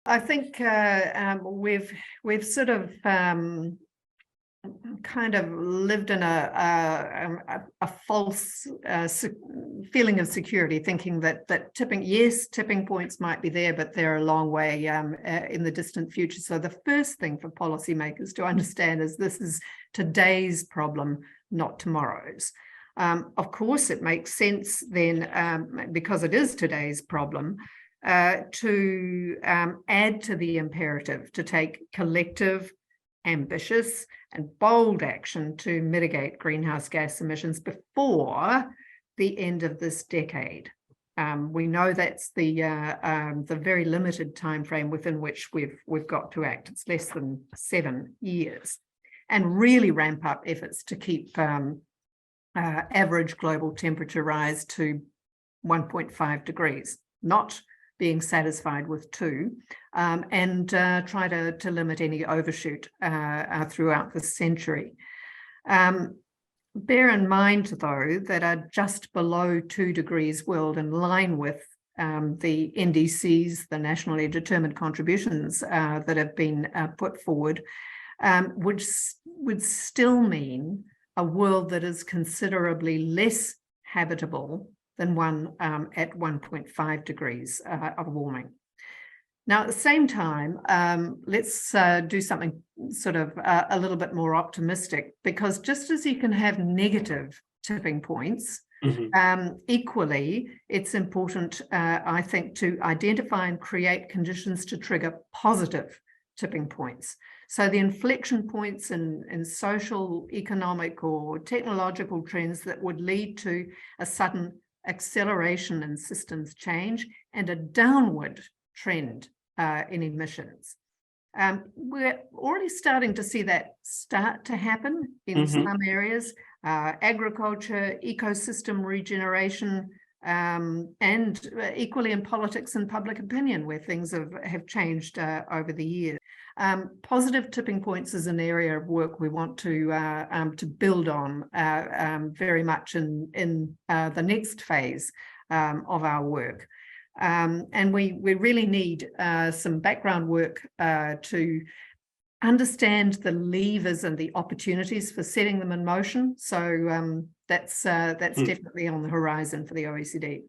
I think we've sort of kind of lived in a false feeling of security, thinking that tipping points might be there, but they're a long way in the distant future. So the first thing for policymakers to understand is this is today's problem, not tomorrow's. Of course, it makes sense then, because it is today's problem, to add to the imperative to take collective, ambitious and bold action to mitigate greenhouse gas emissions before the end of this decade. We know that's the very limited time frame within which we've got to act. It's less than 7 years, and really ramp up efforts to keep average global temperature rise to 1.5 degrees, not being satisfied with 2, and try to limit any overshoot throughout the century. Bear in mind, though, that a just below 2 degrees world in line with the NDCs, the nationally determined contributions that have been put forward, would still mean a world that is considerably less habitable than one at 1.5 degrees of warming. Now, at the same time, let's do something sort of a little bit more optimistic, because just as you can have negative tipping points, equally, it's important, I think, to identify and create conditions to trigger positive tipping points. So the inflection points in social, economic, or technological trends that would lead to a sudden acceleration in systems change and a downward trend in emissions. We're already starting to see that start to happen in some areas, agriculture, ecosystem regeneration, and equally in politics and public opinion, where things have changed over the years. Positive tipping points is an area of work we want to build on very much in the next phase of our work. And we really need some background work to understand the levers and the opportunities for setting them in motion. So that's definitely on the horizon for the OECD.